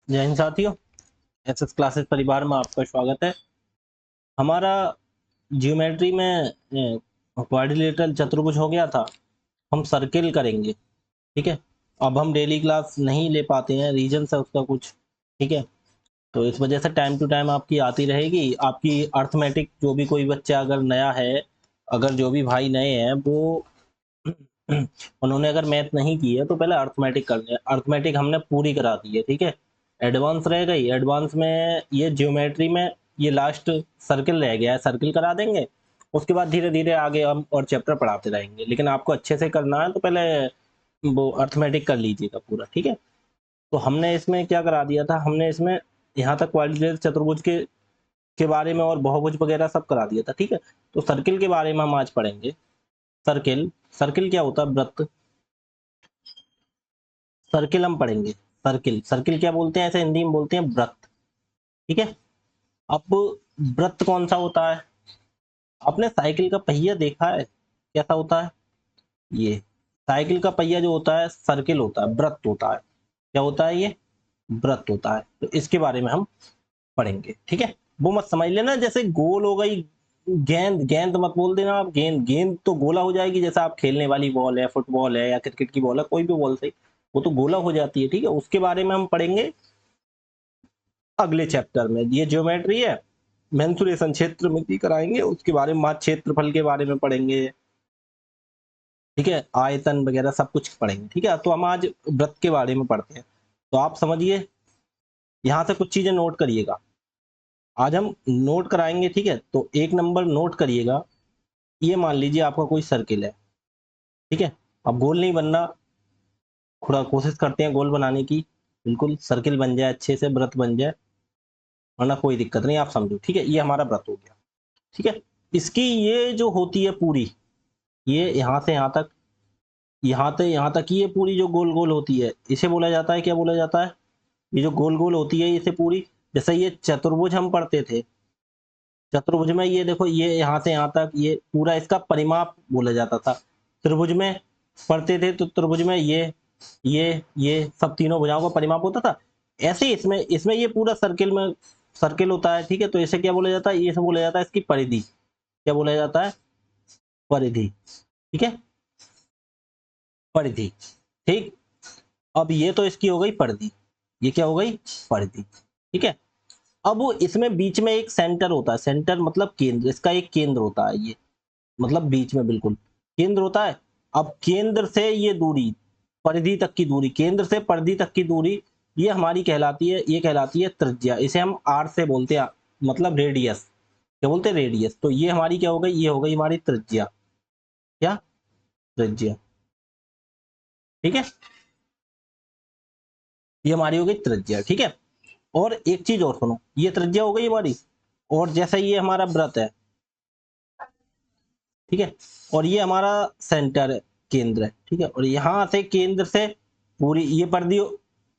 जय हिंद साथियों, SS classes परिवार में आपका स्वागत है। हमारा ज्योमेट्री में क्वाड्रिलेटरल चतुर्भुज हो गया था, हम सर्किल करेंगे। ठीक है, अब हम डेली क्लास नहीं ले पाते हैं, रीजन है उसका कुछ। ठीक है, तो इस वजह से टाइम टू टाइम आपकी आती रहेगी। आपकी अर्थमेटिक जो भी कोई बच्चा अगर नया है, अगर जो भी भाई नए हैं वो उन्होंने अगर मैथ नहीं की है तो पहले अर्थमेटिक कर लें। अर्थमेटिक हमने पूरी करा दी है। ठीक है, एडवांस रह गई। एडवांस में ये ज्योमेट्री में ये लास्ट सर्किल रह गया है, सर्किल करा देंगे। उसके बाद धीरे धीरे आगे हम और चैप्टर पढ़ाते रहेंगे, लेकिन आपको अच्छे से करना है तो पहले वो अर्थमेटिक कर लीजिएगा पूरा। ठीक है, तो हमने इसमें क्या करा दिया था, हमने इसमें यहाँ तक क्वाड्रिलेटरल चतुर्भुज के बारे में और बहुभुज वगैरह सब करा दिया था। ठीक है, तो सर्किल के बारे में हम आज पढ़ेंगे। सर्किल, सर्किल क्या होता है? वृत्त। सर्किल हम पढ़ेंगे। सर्किल, सर्किल क्या बोलते हैं? ऐसे हिंदी में बोलते हैं वृत्त। ठीक है, अब वृत्त कौन सा होता है? आपने साइकिल का पहिया देखा है कैसा होता है? ये साइकिल का पहिया जो होता है सर्किल होता है, वृत्त होता है। क्या होता है? ये वृत्त होता है। तो इसके बारे में हम पढ़ेंगे। ठीक है, वो मत समझ लेना जैसे गोल हो गई गेंद। गेंद मत बोल देना आप, गेंद। गेंद तो गोला हो जाएगी, जैसा आप खेलने वाली बॉल है, फुटबॉल है या क्रिकेट की बॉल है, कोई भी बॉल सही, वो तो गोला हो जाती है। ठीक है, उसके बारे में हम पढ़ेंगे अगले चैप्टर में। ये ज्योमेट्री है, मेंसुरेशन क्षेत्र में कराएंगे, उसके बारे में मात्रा क्षेत्रफल के बारे में पढ़ेंगे। ठीक है, आयतन वगैरह सब कुछ पढ़ेंगे। ठीक है, तो हम आज वृत्त के बारे में पढ़ते हैं। तो आप समझिए, यहाँ से कुछ चीजें नोट करिएगा, आज हम नोट कराएंगे। ठीक है, तो एक नंबर नोट करिएगा। ये मान लीजिए आपका कोई सर्किल है। ठीक है, अब गोल नहीं बनना, थोड़ा कोशिश करते हैं गोल बनाने की, बिल्कुल सर्किल बन जाए, अच्छे से वृत्त बन जाए, वरना कोई दिक्कत नहीं, आप समझो। ठीक है, ये हमारा वृत्त हो गया। ठीक है, इसकी ये जो होती है पूरी, ये यहाँ से यहाँ तक, यहाँ से यहाँ तक ये पूरी जो गोल गोल होती है, इसे बोला जाता है, क्या बोला जाता है? ये जो गोल गोल होती है इसे पूरी, जैसे ये चतुर्भुज हम पढ़ते थे, चतुर्भुज में ये देखो, ये यहाँ से यहाँ तक ये पूरा इसका परिमाप बोला जाता था। त्रिभुज में पढ़ते थे तो त्रिभुज में ये सब तीनों भुजाओं का परिमाप होता था। ऐसे ही इसमें इसमें ये पूरा सर्किल में सर्किल होता है। ठीक है, तो इसे क्या बोला जाता है? ये सब बोला जाता है इसकी परिधि। क्या बोला जाता है? परिधि। ठीक है, परिधि। ठीक, अब ये तो इसकी हो गई परिधि, ये क्या हो गई? परिधि। ठीक है, अब वो इसमें बीच में एक सेंटर होता है, सेंटर मतलब केंद्र, इसका एक केंद्र होता है, ये मतलब बीच में बिल्कुल केंद्र होता है। अब केंद्र से ये दूरी, परिधि तक की दूरी, केंद्र से परिधि तक की दूरी, ये हमारी कहलाती है, ये कहलाती है त्रिज्या। इसे हम आर से बोलते हैं, मतलब रेडियस। क्या बोलते हैं? रेडियस। तो ये हमारी क्या हो गई? ये हो गई हमारी त्रिज्या। क्या? त्रिज्या। ठीक है, ये हमारी हो गई त्रिज्या। ठीक है, और एक चीज और सुनो, ये त्रिज्या हो गई हमारी, और जैसे ये हमारा व्रत है, ठीक है, और ये हमारा सेंटर है, केंद्र है। ठीक है, और यहां से केंद्र से पूरी ये परिधि,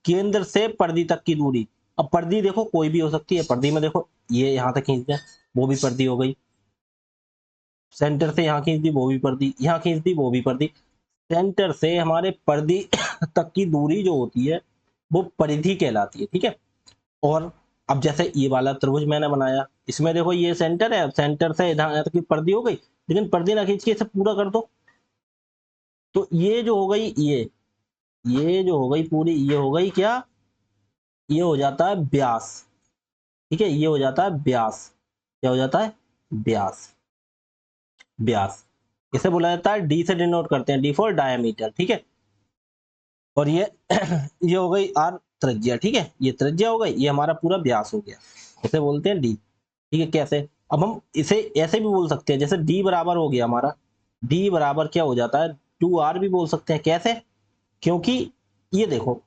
केंद्र से परिधि तक की दूरी। अब परिधि देखो कोई भी हो सकती है, परिधि में देखो ये यहां तक खींच दें, वो भी परिधि हो गई। सेंटर से यहाँ खींच दी, वो भी परिधि, यहाँ खींच दी, वो भी परिधि। सेंटर से हमारे परिधि तक की दूरी जो होती है वो परिधि कहलाती है। ठीक है, और अब जैसे ये वाला त्रिभुज मैंने बनाया, इसमें देखो ये सेंटर है, सेंटर से इधर तक की परिधि हो गई, लेकिन परिधि ना खींच के इसे पूरा कर दो, तो ये जो हो गई, ये जो हो गई पूरी, ये हो गई क्या? ये हो जाता है व्यास। ठीक है, ये हो जाता है व्यास। क्या हो जाता है? व्यास। व्यास, इसे बोला जाता है, डी से डिनोट करते हैं, डी फॉर डायमीटर। ठीक है, और ये ये हो गई आर त्रिज्या। ठीक है, ये त्रिज्या हो गई, ये हमारा पूरा व्यास हो गया, इसे बोलते हैं डी। ठीक है, कैसे? अब हम इसे ऐसे भी बोल सकते हैं, जैसे डी बराबर हो गया हमारा, डी बराबर क्या हो जाता है? 2r भी बोल सकते हैं। कैसे? क्योंकि ये देखो,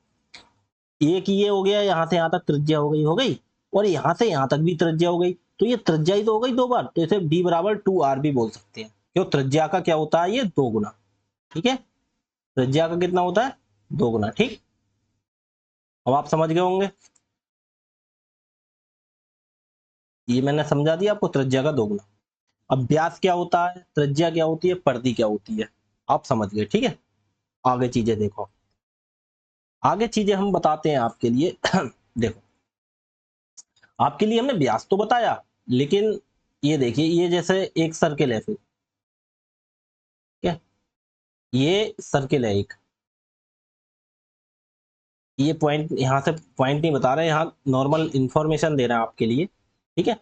एक ये हो गया, यहां से यहां तक त्रिज्या हो गई, और यहां से यहां तक भी त्रिज्या हो गई, तो ये त्रिज्या ही तो हो गई दो बार, तो इसे d बराबर 2r भी बोल सकते हैं। क्यों? त्रिज्या का क्या होता है? ये दो गुना। ठीक है, त्रिज्या का कितना होता है? दो गुना। ठीक, अब आप समझ गए होंगे, ये मैंने समझा दिया आपको, त्रिज्या का दो गुना। अब व्यास क्या होता है, त्रिज्या क्या होती है, परिधि क्या होती है, आप समझ गए। ठीक है, आगे चीजें देखो, आगे चीजें हम बताते हैं आपके लिए। देखो आपके लिए हमने व्यास तो बताया, लेकिन ये देखिए ये जैसे एक सर्किल है, फिर क्या ये सर्किल है एक, ये पॉइंट यहाँ से पॉइंट नहीं बता रहे, यहाँ नॉर्मल इंफॉर्मेशन दे रहे हैं आपके लिए, ठीक है।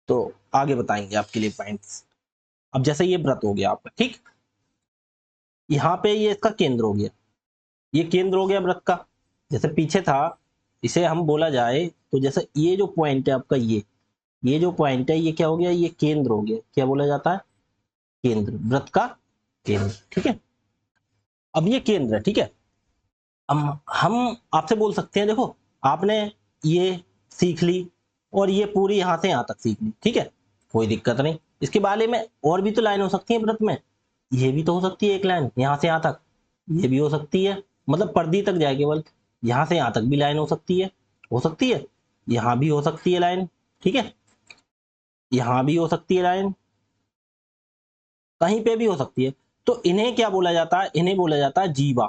तो आगे बताएंगे आपके लिए पॉइंट्स। अब जैसे ये व्रत हो गया आपका, ठीक, यहाँ पे ये इसका केंद्र हो गया, ये केंद्र हो गया व्रत का। जैसे पीछे था, इसे हम बोला जाए तो जैसे ये जो पॉइंट है आपका, ये जो पॉइंट है ये क्या हो गया, ये केंद्र हो गया, क्या बोला जाता है, केंद्र, व्रत का केंद्र, ठीक है। अब ये केंद्र है, ठीक है। हम आपसे बोल सकते हैं देखो आपने ये सीख ली और ये पूरी यहां से यहां तक सीख ली, ठीक है, कोई दिक्कत नहीं। इसके बारे में और भी तो लाइन हो सकती है व्रत में, ये भी तो हो सकती है एक लाइन यहां से यहां तक, ये भी हो सकती है, मतलब पर्दी तक जाए केवल, यहां से यहां तक भी लाइन हो सकती है, हो सकती है, यहां भी हो सकती है लाइन, ठीक है, यहां भी हो सकती है लाइन, कहीं पे भी हो सकती है। तो इन्हें क्या बोला जाता है, इन्हें बोला जाता है जीवा,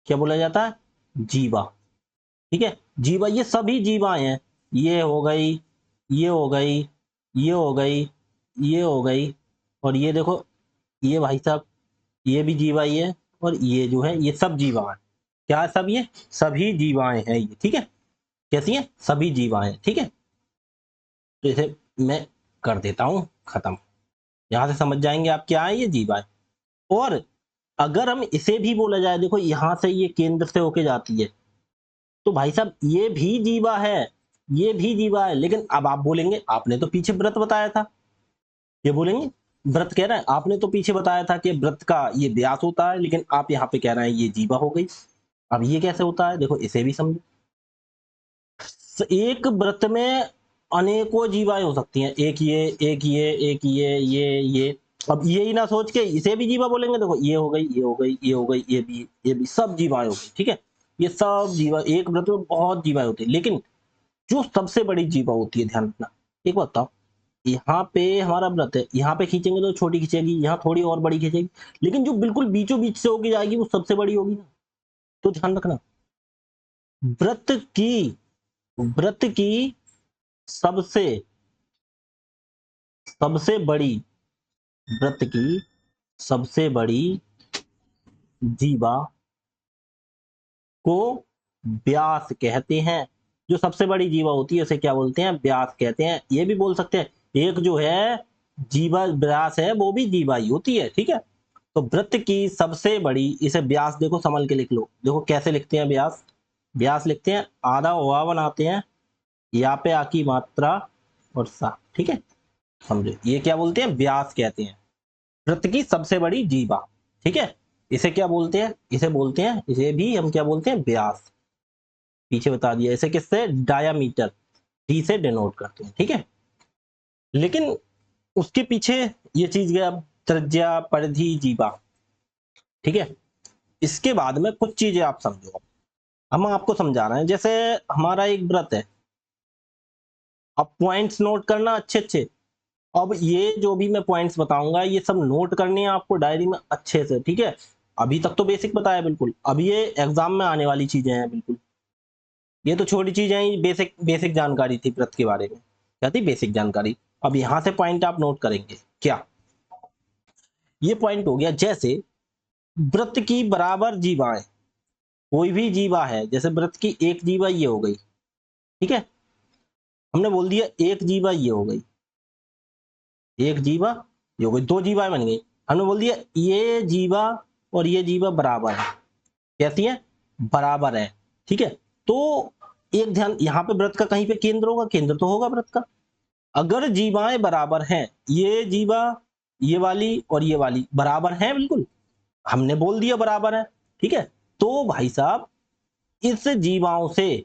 क्या बोला जाता है, जीवा, ठीक है। जीवा, ये सभी जीवाएं हैं, ये हो गई, ये हो गई, ये हो गई, ये हो गई, और ये देखो, ये भाई साहब, ये भी जीवा ही है, और ये जो है ये सब जीवा है, क्या है सब, ये सभी जीवाएं हैं ये, ठीक है। कैसी है, सभी जीवाएं, ठीक है। तो इसे मैं कर देता हूं खत्म, यहां से समझ जाएंगे आप क्या है ये जीवाएं। और अगर हम इसे भी बोला जाए, देखो यहां से ये केंद्र से होके जाती है, तो भाई साहब ये भी जीवा है, ये भी जीवा है। लेकिन अब आप बोलेंगे आपने तो पीछे व्रत बताया था, ये बोलेंगे व्रत कह रहा है, आपने तो पीछे बताया था कि व्रत का ये व्यास होता है, लेकिन आप यहाँ पे कह रहे हैं ये जीवा हो गई। अब ये कैसे होता है, देखो इसे भी समझो। एक व्रत में अनेकों जीवाएं हो सकती हैं, एक ये, एक एक ये। अब ये ही ना सोच के इसे भी जीवा बोलेंगे, देखो ये हो गई, ये हो गई, ये हो गई, ये भी सब जीवाएं हो गई, ठीक है। ये सब जीवा, एक व्रत में बहुत जीवाएं होती है, लेकिन जो सबसे बड़ी जीवा होती है, ध्यान रखना। एक बात बताओ, यहाँ पे हमारा व्रत है, यहाँ पे खींचेंगे तो छोटी खींचेगी, यहाँ थोड़ी और बड़ी खींचेगी, लेकिन जो बिल्कुल बीचों बीच से होके जाएगी वो सबसे बड़ी होगी ना। तो ध्यान रखना, व्रत की व्रत की सबसे सबसे बड़ी व्रत की सबसे बड़ी जीवा को व्यास कहते हैं। जो सबसे बड़ी जीवा होती है उसे क्या बोलते हैं, व्यास कहते हैं। ये भी बोल सकते हैं एक जो है जीवा व्यास है वो भी जीवा ही होती है, ठीक है। तो व्रत की सबसे बड़ी, इसे व्यास देखो संभल के लिख लो, देखो कैसे लिखते हैं व्यास, व्यास लिखते हैं आधा ओवा बनाते हैं, या पे आ की मात्रा और सा, ठीक है, समझो ये क्या बोलते हैं, व्यास कहते हैं व्रत की सबसे बड़ी जीवा, ठीक है। इसे क्या बोलते हैं, इसे बोलते हैं, इसे भी हम क्या बोलते हैं, व्यास, पीछे बता दिया। इसे किससे, डायामीटर, डी से डिनोट करते हैं, ठीक है। लेकिन उसके पीछे ये चीज गया, त्रिज्या, परिधि, जीवा, ठीक है। इसके बाद में कुछ चीजें आप समझो, हम आपको समझा रहे हैं। जैसे हमारा एक व्रत है, अब पॉइंट्स नोट करना अच्छे अच्छे। अब ये जो भी मैं पॉइंट्स बताऊंगा ये सब नोट करने हैं आपको डायरी में अच्छे से, ठीक है। अभी तक तो बेसिक बताया बिल्कुल, अब ये एग्जाम में आने वाली चीजें हैं बिल्कुल। ये तो छोटी चीजें हैं, बेसिक बेसिक जानकारी थी व्रत के बारे में, क्या थी, बेसिक जानकारी। अब यहां से पॉइंट आप नोट करेंगे क्या, ये पॉइंट हो गया। जैसे व्रत की बराबर जीवाएं, कोई भी जीवा है, जैसे व्रत की एक जीवा ये हो गई, ठीक है, हमने बोल दिया एक जीवा ये हो गई, एक जीवा ये हो गई, दो जीवाएं बन गई। हमने बोल दिया ये जीवा और ये जीवा बराबर है, कैसी है, बराबर है, ठीक है। तो एक ध्यान, यहाँ पे व्रत का कहीं पे केंद्र होगा, केंद्र तो होगा व्रत का। अगर जीवाएं बराबर हैं, ये जीवा, ये वाली और ये वाली बराबर हैं बिल्कुल, हमने बोल दिया बराबर है, ठीक है। तो भाई साहब इस जीवाओं से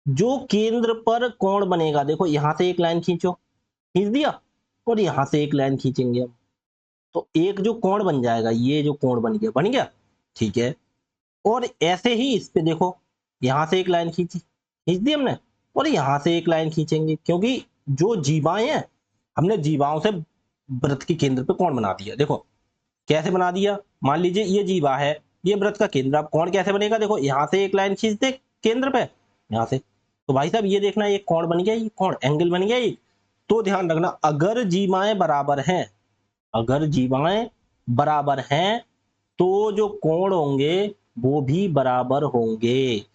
जो केंद्र पर कोण बनेगा, देखो यहां से एक लाइन खींचो, खींच दिया, और यहां से एक लाइन खींचेंगे हम, तो एक जो कोण बन जाएगा, ये जो कोण बन गया, बन गया, ठीक है। और ऐसे ही इस पे देखो, यहां से एक लाइन खींची, खींच दी हमने, और यहां से एक लाइन खींचेंगे, क्योंकि जो जीवाएं हैं, हमने जीवाओं से व्रत के केंद्र पे कोण बना दिया। देखो कैसे बना दिया, मान लीजिए ये जीवा है, ये व्रत का केंद्र, अब कोण कैसे बनेगा, देखो यहां से एक लाइन खींच दे केंद्र पे, यहां से, तो भाई साहब ये देखना, ये कोण बन गया, ये कोण एंगल बन गया ये। तो ध्यान रखना, अगर जीवाएं बराबर हैं, अगर जीवाएं बराबर हैं तो जो कोण होंगे वो भी बराबर होंगे।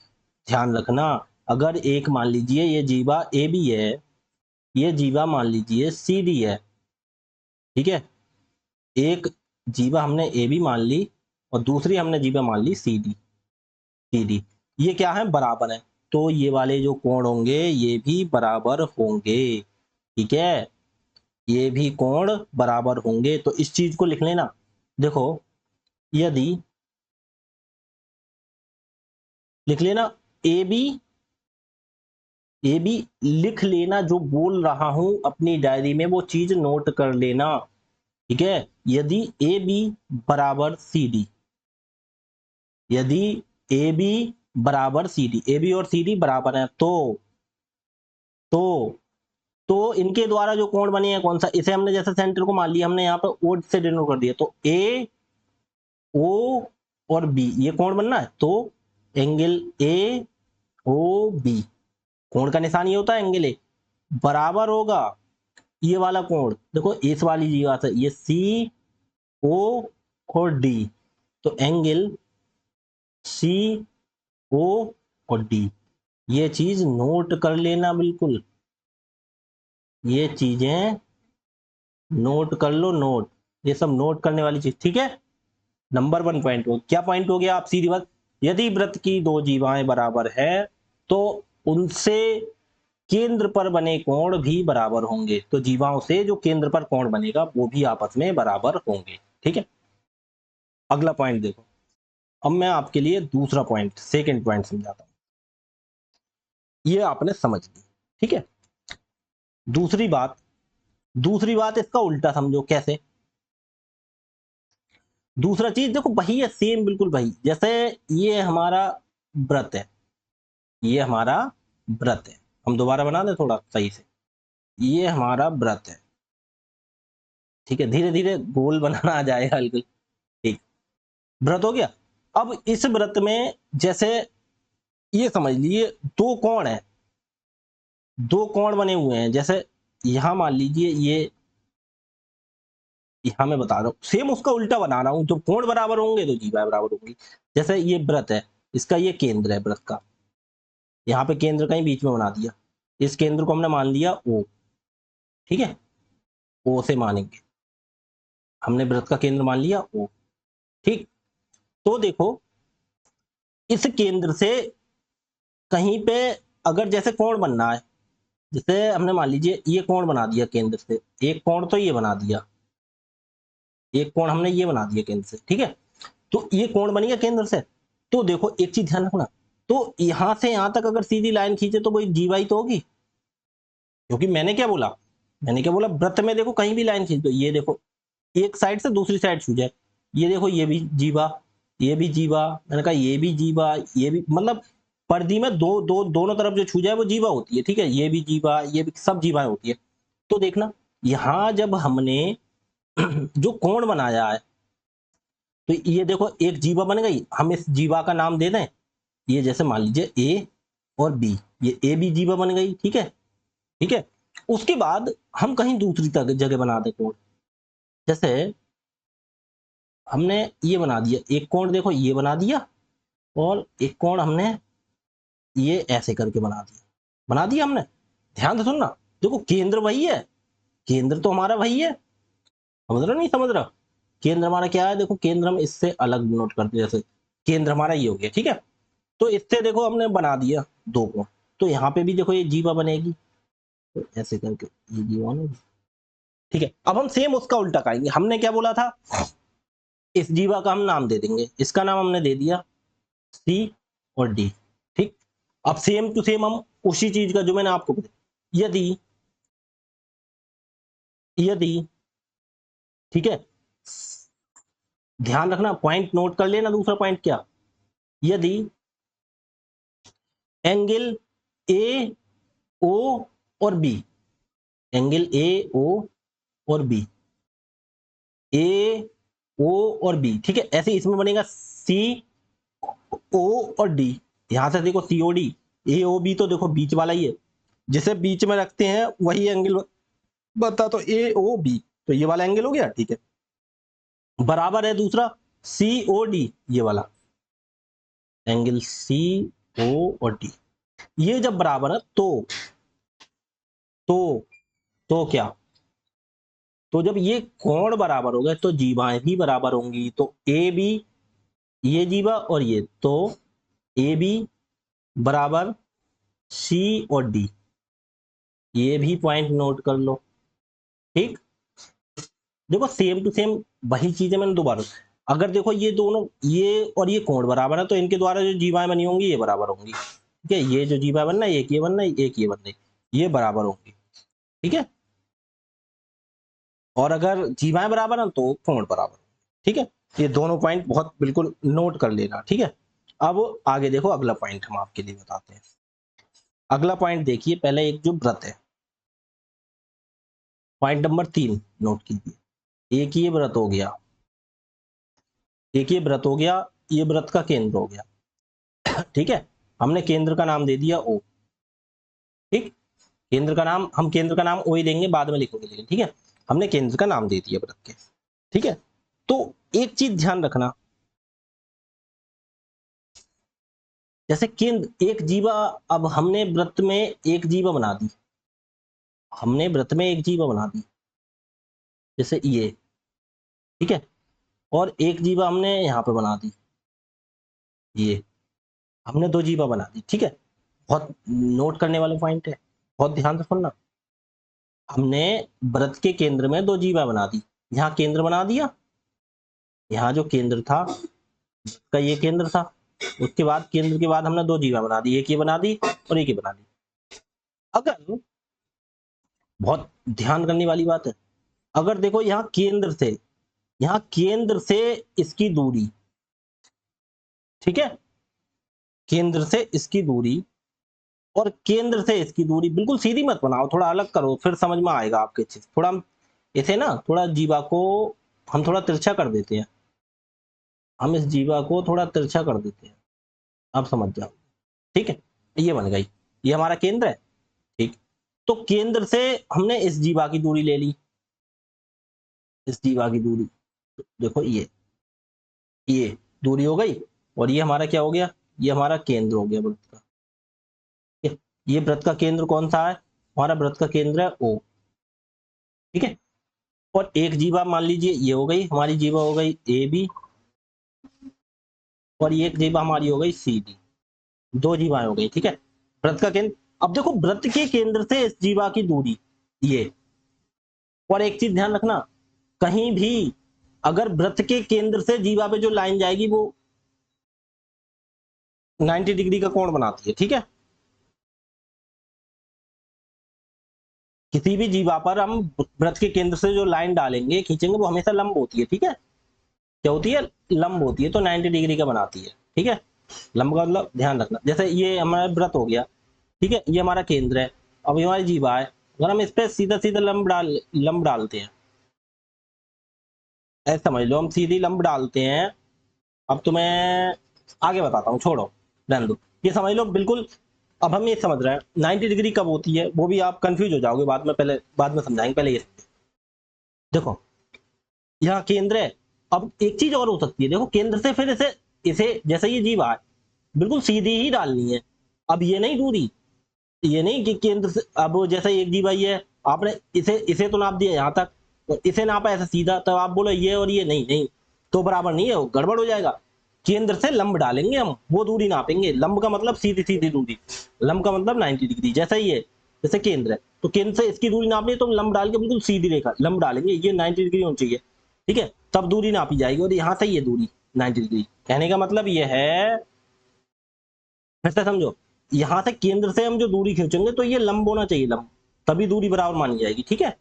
ध्यान रखना, अगर एक मान लीजिए ये जीवा ए बी है, ये जीवा मान लीजिए सी डी है, ठीक है, एक जीवा हमने ए बी मान ली और दूसरी हमने जीवा मान ली सी डी, सी डी, ये क्या है, बराबर है। तो ये वाले जो कोण होंगे ये भी बराबर होंगे, ठीक है, ये भी कोण बराबर होंगे। तो इस चीज को लिख लेना। देखो, यदि लिख लेना ए बी, ए बी लिख लेना, जो बोल रहा हूं अपनी डायरी में वो चीज नोट कर लेना, ठीक है। यदि ए बी बराबर सी डी, यदि ए बी बराबर सी डी, ए बी और सी डी बराबर है, तो तो इनके द्वारा जो कोण बने हैं कौन सा, इसे हमने जैसे सेंटर को मान लिया, हमने यहाँ पे ओ से डिनोट कर दिया, तो ए ओ और बी ये कोण बनना है, तो एंगल ए ओ बी, कोण का निशान ये होता है एंगल ए, बराबर होगा ये वाला कोण, देखो इस वाली जीवा से ये सी ओ और डी, तो एंगल सी ओ और डी, ये चीज नोट कर लेना बिल्कुल, ये चीजें नोट कर लो, नोट, ये सब नोट करने वाली चीज, ठीक है। नंबर 1 पॉइंट हो क्या, पॉइंट हो गया, आप सीधी बात, यदि वृत्त की दो जीवाएं बराबर है तो उनसे केंद्र पर बने कोण भी बराबर होंगे, तो जीवाओं से जो केंद्र पर कोण बनेगा वो भी आपस में बराबर होंगे, ठीक है। अगला पॉइंट देखो, अब मैं आपके लिए दूसरा पॉइंट, सेकंड पॉइंट समझाता हूं, ये आपने समझ ली, ठीक है। दूसरी बात, दूसरी बात इसका उल्टा समझो, कैसे, दूसरा चीज देखो वही है, सेम बिल्कुल वही, जैसे ये हमारा व्रत है, ये हमारा व्रत है, हम दोबारा बना दें थोड़ा सही से, ये हमारा व्रत है, ठीक है, धीरे धीरे गोल बनाना आ जाएगा बिल्कुल, ठीक, व्रत हो गया। अब इस व्रत में जैसे ये समझ लीजिए दो कोण है, दो कोण बने हुए हैं, जैसे यहां मान लीजिए ये, यहां मैं बता रहा हूं सेम उसका उल्टा बना रहा हूं, जब कोण बराबर होंगे तो जीवा बराबर होंगी। जैसे ये व्रत है, इसका ये केंद्र है व्रत का, यहाँ पे केंद्र कहीं बीच में बना दिया, इस केंद्र को हमने मान लिया ओ, ठीक है, ओ से मानेंगे, हमने व्रत का केंद्र मान लिया ओ, ठीक। तो देखो इस केंद्र से कहीं पे अगर जैसे कोण बनना है, जैसे हमने मान लीजिए ये कोण बना दिया केंद्र से, एक कोण तो ये बना दिया, एक कोण हमने ये बना दिया केंद्र से, ठीक है, तो ये कोण बन गया केंद्र से। तो देखो एक चीज ध्यान रखना, तो यहां से यहां तक अगर सीधी लाइन खींचे तो कोई जीवा ही तो होगी, क्योंकि मैंने क्या बोला, मैंने क्या बोला, वृत्त में देखो कहीं भी लाइन खींच दो, ये देखो एक साइड से दूसरी साइड छू जाए, ये देखो ये भी जीवा, ये भी जीवा, मैंने कहा ये भी जीवा, ये भी, मतलब परिधि में दो दो दोनों तरफ जो छू जाए वो जीवा होती है, ठीक है, ये भी जीवा, ये भी सब जीवाएं होती है। तो देखना यहां जब हमने जो कोण बनाया है, तो ये देखो एक जीवा बन गई, हम इस जीवा का नाम दे दें, ये जैसे मान लीजिए ए और बी, ये ए बी जीवा बन गई, ठीक है, ठीक है। उसके बाद हम कहीं दूसरी जगह बना दें कोण, जैसे हमने ये बना दिया एक कोण, देखो ये बना दिया, और एक कोण हमने ये ऐसे करके बना दिया, बना दिया हमने, ध्यान से सुनना, देखो केंद्र वही है, केंद्र तो हमारा वही है, समझ रहे नहीं समझ रहा, केंद्र हमारा क्या है, देखो केंद्र हम इससे अलग नोट करते हैं, जैसे केंद्र हमारा ये हो गया, ठीक है। तो इससे देखो हमने बना दिया दो कोण, तो यहाँ पे भी देखो ये जीवा बनेगी, तो ऐसे करके ये जीवा बनेगी, ठीक है। अब हम सेम उसका उल्टा करेंगे, हमने क्या बोला था, इस जीवा का हम नाम दे देंगे, इसका नाम हमने दे दिया सी और डी, ठीक। अब सेम टू सेम हम उसी चीज का जो मैंने आपको बताया, यदि यदि ठीक है, ध्यान रखना, पॉइंट नोट कर लेना, दूसरा पॉइंट क्या, यदि एंगल ए ओ और बी, एंगल ए ओ और बी, ए ओ और बी, ठीक है, ऐसे इसमें बनेगा सी ओ और डी, यहां से देखो सीओडी, ए ओ बी तो देखो बीच वाला ही है, जिसे बीच में रखते हैं वही एंगल बता, तो ए ओ बी तो ये वाला एंगल हो गया, ठीक है। बराबर है दूसरा सी ओ डी, ये वाला एंगल सी ओ और डी, ये जब बराबर है तो तो क्या, तो जब ये कोण बराबर हो गए तो जीवाएं भी बराबर होंगी, तो ए बी, ये जीवा और ये, तो ए बी बराबर सी और डी, ये भी पॉइंट नोट कर लो, ठीक। देखो सेम टू सेम वही चीज है, मैंने दोबारा, अगर देखो ये दोनों, ये और ये कोण बराबर है तो इनके द्वारा जो जीवाएं बनी होंगी ये बराबर होंगी, ठीक है। ये जो जीवा बनना है, एक ये बनना है, एक ये बनना है, ये बराबर होंगी, ठीक है। और अगर जीवाएं बराबर है तो कोण बराबर, ठीक है। ये दोनों पॉइंट बहुत बिल्कुल नोट कर लेना, ठीक है। अब आगे देखो, अगला पॉइंट हम आपके लिए बताते हैं। अगला पॉइंट देखिए, पहले एक जो व्रत है, पॉइंट नंबर 3 नोट कीजिए। एक ये व्रत हो गया, एक ये व्रत हो गया, ये व्रत का केंद्र हो गया, ठीक है। हमने केंद्र का नाम दे दिया ओ, ठीक। केंद्र का नाम, हम केंद्र का नाम ओ ही देंगे, बाद में लिखेंगे लेकिन, ठीक है। हमने केंद्र का नाम दे दिया व्रत के, ठीक है। तो एक चीज ध्यान रखना, जैसे केंद्र एक जीवा, अब हमने व्रत में एक जीवा बना दी, हमने व्रत में एक जीवा बना दी, जैसे ये, ठीक है। और एक जीवा हमने यहाँ पे बना दी, ये हमने दो जीवा बना दी, ठीक है। बहुत नोट करने वाले पॉइंट है, बहुत ध्यान से सुनना। हमने व्रत के केंद्र में दो जीवा बना दी, यहाँ केंद्र बना दिया, यहाँ जो केंद्र था का ये केंद्र था, उसके बाद केंद्र के बाद हमने दो जीवा बना दी, एक ये बना दी और एक ये बना दी। अगर, बहुत ध्यान करने वाली बात है, अगर देखो यहाँ केंद्र से, यहाँ केंद्र से इसकी दूरी, ठीक है, केंद्र से इसकी दूरी और केंद्र से इसकी दूरी बिल्कुल सीधी मत बनाओ, थोड़ा अलग करो, फिर समझ में आएगा आपके चीज। थोड़ा हम इसे ना, थोड़ा जीवा को हम थोड़ा तिरछा कर देते हैं, हम इस जीवा को थोड़ा तिरछा कर देते हैं, अब समझ जाओ, ठीक है। ये बन गई, ये हमारा केंद्र है, ठीक। तो केंद्र से हमने इस जीवा की दूरी ले ली, इस जीवा की दूरी, देखो ये दूरी हो गई, और ये हमारा क्या हो गया, ये हमारा केंद्र हो गया व्रत का, ठीक है? ये व्रत का केंद्र कौन सा है, हमारा व्रत का केंद्र है ओ, ठीक है। और एक जीवा मान लीजिए ये हो गई हमारी जीवा, हो गई ए बी, और ये एक जीवा हमारी हो गई सी डी, दो जीवाएं हो गई, ठीक है। व्रत का केंद्र, अब देखो व्रत के केंद्र से इस जीवा की दूरी ये, और एक चीज ध्यान रखना, कहीं भी अगर व्रत के केंद्र से जीवा पे जो लाइन जाएगी वो 90 डिग्री का कोण बनाती है, ठीक है। किसी भी जीवा पर हम व्रत के केंद्र से जो लाइन डालेंगे, खींचेंगे, वो हमेशा लंब होती है, ठीक है। क्या होती है, लंब होती है, तो 90 डिग्री का बनाती है, ठीक है। लंब का मतलब ध्यान रखना, जैसे ये हमारा व्रत हो गया, ठीक है, ये हमारा केंद्र है, अब ये हमारी जीवा है, अगर हम इस पे सीधा सीधा लंब डालते हैं, ऐसा समझ लो हम सीधी लंब डालते हैं। अब तुम्हें आगे बताता हूँ, छोड़ो, रहने दो, ये समझ लो बिल्कुल। अब हम ये समझ रहे हैं 90 डिग्री कब होती है, वो भी आप कंफ्यूज हो जाओगे बाद में, पहले बाद में समझाएंगे, पहले ये देखो, यहाँ केंद्र है। अब एक चीज और हो सकती है, देखो केंद्र से फिर इसे इसे जैसे ये जीवा है, बिल्कुल सीधी ही डालनी है। अब ये नहीं दूरी, ये नहीं कि केंद्र से, अब जैसे एक जीवा ये है, आपने इसे इसे तो नाप दिया यहाँ तक, तो इसे नापा ऐसा सीधा, तब आप बोलो ये और ये नहीं, नहीं तो बराबर नहीं है, वो गड़बड़ हो जाएगा। केंद्र से लंब डालेंगे हम, वो दूरी नापेंगे, लंब का मतलब सीधी सीधी दूरी, लंब का मतलब 90 डिग्री, जैसा ही है, जैसे केंद्र है तो केंद्र से इसकी दूरी नापनी है, तो हम लंब डाल के बिल्कुल सीधी रेखा लंब डालेंगे, ये 90 डिग्री होनी चाहिए, ठीक है, तब दूरी नापी जाएगी, और यहाँ से ये दूरी 90 डिग्री। कहने का मतलब ये है, फिर से समझो, यहाँ से केंद्र से हम जो दूरी खींचेंगे तो ये लंब होना चाहिए, लंब, तभी दूरी बराबर मानी जाएगी, ठीक है,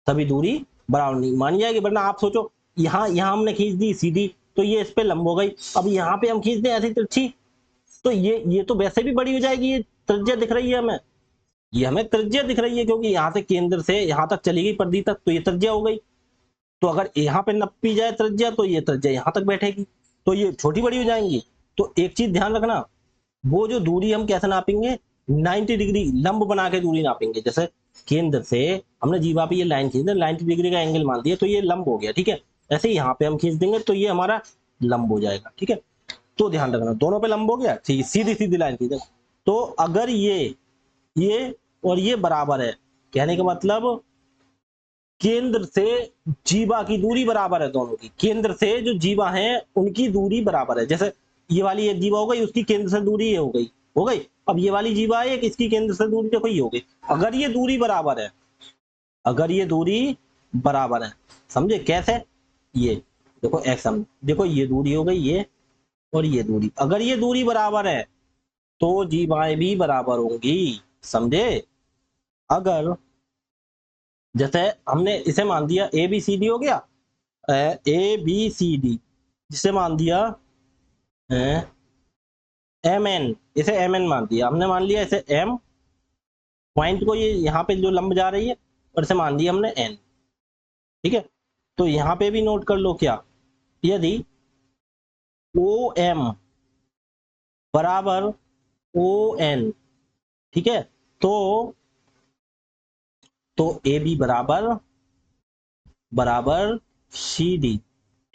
तभी दूरी बराबर नहीं मानी जाएगी। वरना आप सोचो, यहाँ यहाँ हमने खींच दी सीधी, तो ये इस पे लंब हो गई, अब यहाँ पे हम खींच दें ऐसी तिरछी, तो ये तो वैसे भी बड़ी हो जाएगी, ये त्रिज्या दिख रही है हमें, ये हमें त्रिज्या दिख रही है, क्योंकि यहाँ से केंद्र से यहाँ तक चली गई परिधि तक, तो ये त्रिज्या हो गई। तो अगर यहाँ पे नपी जाए त्रिज्या, तो ये त्रिज्या यहाँ तक बैठेगी, तो ये छोटी बड़ी हो जाएंगी। तो एक चीज ध्यान रखना, वो जो दूरी हम कैसे नापेंगे, 90 डिग्री लंब बना के दूरी नापेंगे। जैसे केंद्र से हमने जीवा पे ये लाइन खींच दी, 90 डिग्री का एंगल मान दिया तो ये लंब हो गया, ठीक है। ऐसे ही यहाँ पे हम खींच देंगे तो ये हमारा लंब हो जाएगा, ठीक है। तो ध्यान रखना दोनों पे लंब हो गया, ठीक, सीधी सीधी लाइन खींचे। तो अगर ये और ये बराबर है, कहने का मतलब केंद्र से जीवा की दूरी बराबर है, दोनों की केंद्र से जो जीवा है उनकी दूरी बराबर है। जैसे ये वाली एक जीवा हो गई, उसकी केंद्र से दूरी ये हो गई। अब ये वाली जीवा है एक, इसकी केंद्र से दूरी देखो ये हो गई। अगर ये दूरी बराबर है, अगर ये दूरी बराबर है, समझे कैसे, ये देखो एक्स, हम देखो ये दूरी हो गई ये, और ये दूरी, अगर ये दूरी बराबर है तो जीवाएं भी बराबर होंगी, समझे। अगर जैसे हमने इसे मान दिया ए बी सी डी हो गया, ए बी सी डी, जिसे मान दिया एम एन, इसे एम एन मान दिया हमने, मान लिया इसे एम, पॉइंट को ये यहाँ पे जो लंब जा रही है, और इसे मान दिया हमने एन, ठीक है। तो यहाँ पे भी नोट कर लो क्या, यदि ओ एम बराबर ओ एन, ठीक है, तो ए बी बराबर बराबर सी डी,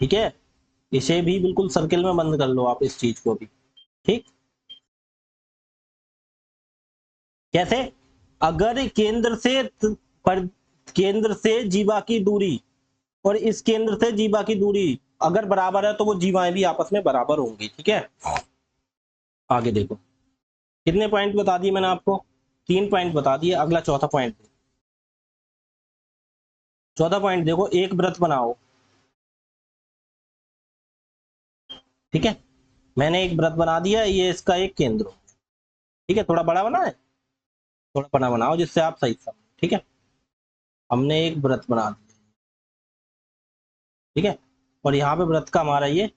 ठीक है। इसे भी बिल्कुल सर्किल में बंद कर लो आप इस चीज को भी, ठीक। कैसे, अगर केंद्र से पर केंद्र से जीवा की दूरी और इस केंद्र से जीवा की दूरी अगर बराबर है तो वो जीवाएं भी आपस में बराबर होंगी, ठीक है। आगे देखो, कितने पॉइंट बता दिए मैंने आपको, 3 पॉइंट बता दिए। अगला चौथा पॉइंट, चौथा पॉइंट देखो, एक वृत्त बनाओ, ठीक है। मैंने एक वृत्त बना दिया, ये इसका एक केंद्र हो, ठीक है। थोड़ा बड़ा बना है, थोड़ा बड़ा बनाओ जिससे आप सही समझो, ठीक है। हमने एक वृत्त बना दिया, ठीक है, और यहाँ पे वृत्त का हमारा ये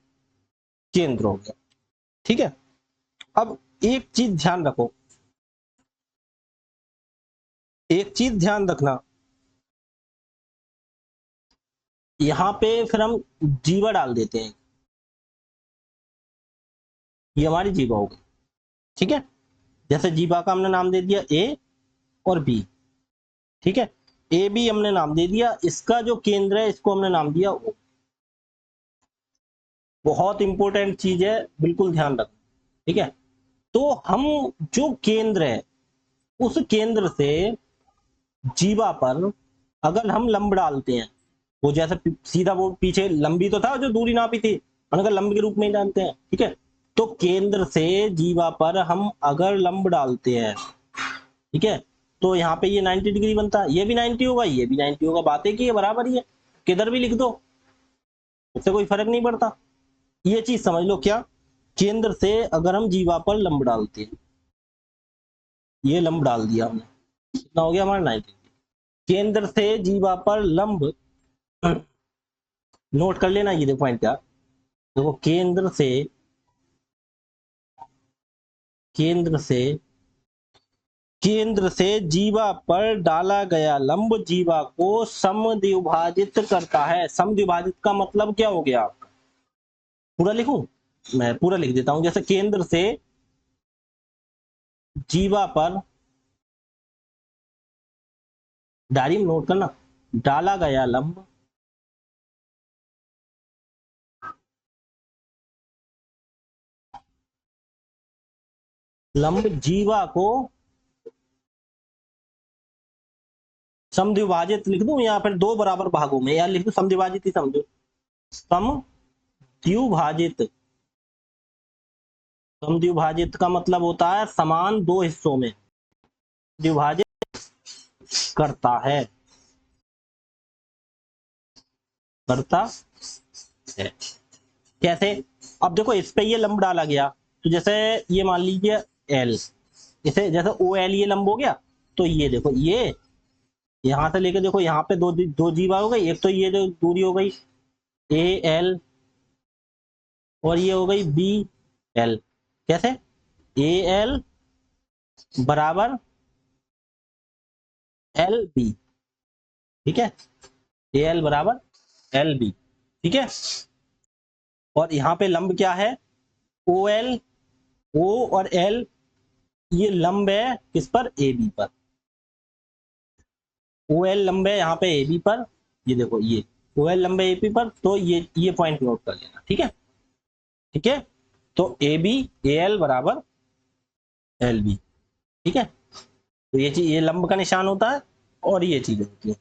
केंद्र हो गया, ठीक है। अब एक चीज ध्यान रखो, एक चीज ध्यान रखना, यहाँ पे फिर हम जीवा डाल देते हैं, ये हमारी जीवा होगी, ठीक है। जैसे जीवा का हमने नाम दे दिया ए और बी, ठीक है। ए बी हमने नाम दे दिया, इसका जो केंद्र है इसको हमने नाम दिया ओ। बहुत इंपॉर्टेंट चीज है, बिल्कुल ध्यान रखना, ठीक है। तो हम जो केंद्र है उस केंद्र से जीवा पर अगर हम लंब डालते हैं, वो जैसे सीधा वो पीछे लंबी तो था जो दूरी नापी थी, अगर लंब के रूप में ही डालते हैं, ठीक है। तो केंद्र से जीवा पर हम अगर लंब डालते हैं, ठीक है, तो यहाँ पे ये 90 डिग्री बनता है, ये भी 90 होगा, ये भी 90 होगा, बातें की है बराबर ही है, किधर भी लिख दो, उससे कोई फर्क नहीं पड़ता। ये चीज समझ लो क्या, केंद्र से अगर हम जीवा पर लंब डालते हैं, ये लंब डाल दिया हमने, कितना हो गया हमारा 90। केंद्र से जीवा पर लंब, नोट कर लेना ये देखो पॉइंट क्या, देखो केंद्र से केंद्र से जीवा पर डाला गया लंब जीवा को समद्विभाजित करता है। समद्विभाजित का मतलब क्या हो गया आपका, पूरा लिखूं, मैं पूरा लिख देता हूं। जैसे केंद्र से जीवा पर, डायरी में नोट करना, डाला गया लंब जीवा को समद्विभाजित लिख दूं या फिर दो बराबर भागों में, या लिख दूं समद्विभाजित ही समझो, समद्विभाजित। समद्विभाजित का मतलब होता है समान दो हिस्सों में विभाजित करता है, करता है। कैसे, अब देखो इस पे ये लंब डाला गया, तो जैसे ये मान लीजिए एल, इसे जैसे ओ एल ये लंब हो गया, तो ये देखो ये यहां से लेके देखो यहाँ पे दो दो जीवा हो गई, एक तो ये जो दूरी हो गई ए एल, और ये हो गई बी एल। कैसे, ए एल बराबर एल बी, ठीक है, ए एल बराबर एल बी, ठीक है। और यहाँ पे लंब क्या है, ओ एल ओ और एल ये लंब है किस पर, ए बी पर। ओ एल लंब है यहाँ पे ए बी पर, ये देखो ये ओ एल लंब है ए बी पर, तो ये पॉइंट नोट कर लेना, ठीक है। ठीक है, तो ए बी ए एल बराबर एल बी, ठीक है। तो ये चीज, ये लंब का निशान होता है और ये चीजें होती है।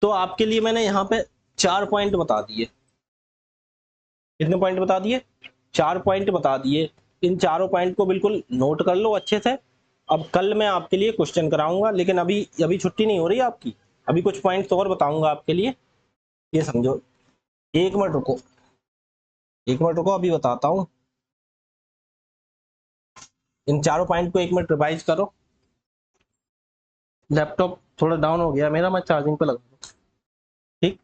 तो आपके लिए मैंने यहाँ पे 4 पॉइंट बता दिए। कितने पॉइंट बता दिए, 4 पॉइंट बता दिए। इन चारों पॉइंट को बिल्कुल नोट कर लो अच्छे से। अब कल मैं आपके लिए क्वेश्चन कराऊंगा, लेकिन अभी अभी छुट्टी नहीं हो रही आपकी, अभी कुछ पॉइंट्स और बताऊंगा आपके लिए, ये समझो। 1 मिनट रुको, 1 मिनट रुको, अभी बताता हूँ। इन चारों पॉइंट को 1 मिनट रिवाइज करो। लैपटॉप थोड़ा डाउन हो गया मेरा, मैं चार्जिंग पे लगा दूं। ठीक,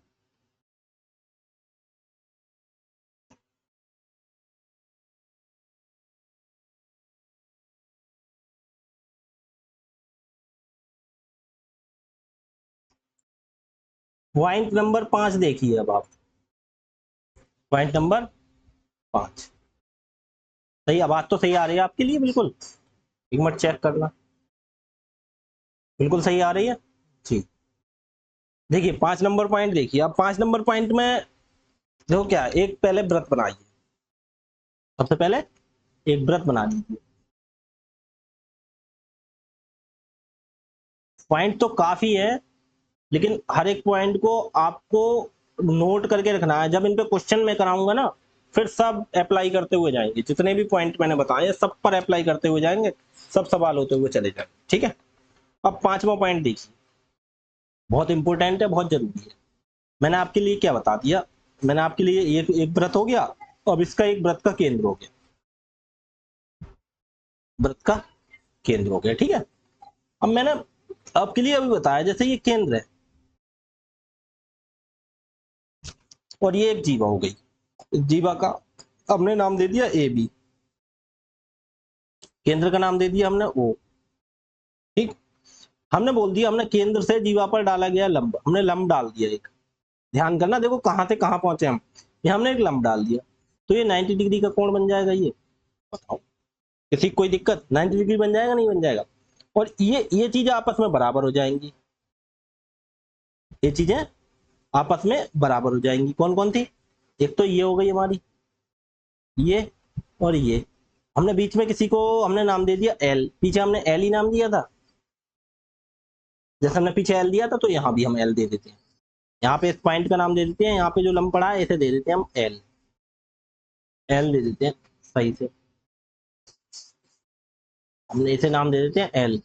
पॉइंट नंबर 5 देखिए अब आप। पॉइंट नंबर 5 सही, आवाज तो सही आ रही है आपके लिए बिल्कुल, 1 मिनट चेक करना, बिल्कुल सही आ रही है। ठीक, देखिए 5 नंबर पॉइंट देखिए। अब 5 नंबर पॉइंट में देखो क्या है, एक पहले व्रत बनाइए। सबसे पहले एक व्रत बना लीजिए। पॉइंट तो काफी है, लेकिन हर एक पॉइंट को आपको नोट करके रखना है। जब इन पे क्वेश्चन में कराऊंगा ना, फिर सब अप्लाई करते हुए जाएंगे, जितने भी पॉइंट मैंने बताए सब पर अप्लाई करते हुए जाएंगे, सब सवाल होते हुए चले जाएंगे, ठीक है। अब 5वां पॉइंट देखिए, बहुत इंपॉर्टेंट है, बहुत जरूरी है। मैंने आपके लिए क्या बता दिया, मैंने आपके लिए एक व्रत हो गया, अब इसका एक व्रत का केंद्र हो गया, व्रत का केंद्र हो गया, ठीक है। अब मैंने आपके लिए अभी बताया, जैसे ये केंद्र है और ये एक जीवा हो गई, जीवा का हमने नाम दे दिया ए बी, केंद्र का नाम दे दिया हमने ओ, ठीक। हमने बोल दिया, हमने केंद्र से जीवा पर डाला गया लंब, हमने लंब डाल दिया एक। ध्यान करना, देखो कहां से कहां पहुंचे हम, ये हमने एक लंब डाल दिया, तो ये 90 डिग्री का कोण बन जाएगा। ये बताओ, किसी कोई दिक्कत, 90 डिग्री बन जाएगा नहीं बन जाएगा। और ये चीजें आपस में बराबर हो जाएंगी, ये चीजें आपस में बराबर हो जाएंगी। कौन कौन थी, एक तो ये हो गई हमारी, ये और ये। हमने बीच में किसी को हमने नाम दे दिया एल, पीछे हमने एल ही नाम दिया था, जैसे हमने पीछे एल दिया था तो यहाँ भी हम एल दे देते हैं। यहाँ पे इस पॉइंट का नाम दे देते हैं, यहाँ पे जो लंब पड़ा है इसे दे देते हैं हम एल, एल दे देते हैं सही से, हमने इसे नाम दे देते हैं एल,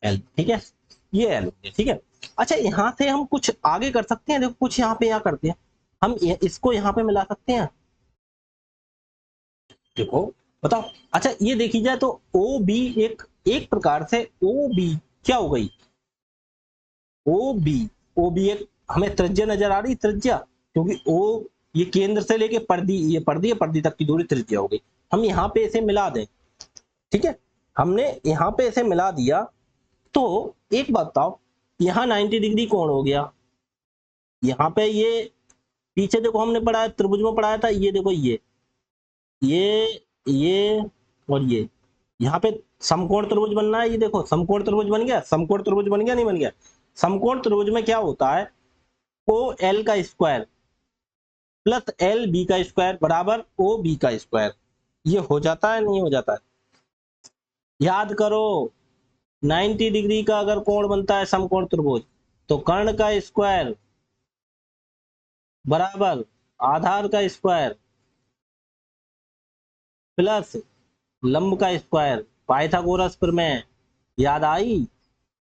एल, ठीक है। ये एल हो गया, ठीक है। अच्छा, यहाँ से हम कुछ आगे कर सकते हैं, देखो कुछ यहाँ पे यहाँ करते हैं हम, इसको यहाँ पे मिला सकते हैं, देखो बताओ। अच्छा ये देखी जाए तो ओ बी एक एक प्रकार से ओ बी क्या हो गई, ओ बी, ओ बी एक हमें त्रिज्या नजर आ रही, त्रिज्या, क्योंकि ओ ये केंद्र से लेके पर्दी, ये पर्दी है, पर्दी तक की दूरी त्रिज्या हो गई। हम यहाँ पे इसे मिला दें, ठीक है, हमने यहाँ पे इसे मिला दिया, तो एक बात बताओ, यहाँ 90 डिग्री कोण हो गया, यहाँ पे ये पीछे देखो हमने पढ़ाया, त्रिभुज में पढ़ाया था, ये देखो ये और ये, यहाँ पे समकोण त्रिभुज बनना है, ये देखो समकोण त्रिभुज बन गया, समकोण त्रिभुज बन गया नहीं बन गया। समकोण त्रिभुज में क्या होता है, ओ एल का स्क्वायर प्लस एल बी का स्क्वायर बराबर ओ बी का स्क्वायर, ये हो जाता है नहीं हो जाता है, याद करो। 90 डिग्री का अगर कोण बनता है समकोण त्रिभुज, तो कर्ण का स्क्वायर बराबर आधार का स्क्वायर प्लस लंब का स्क्वायर, पाइथागोरस प्रमेय याद आई।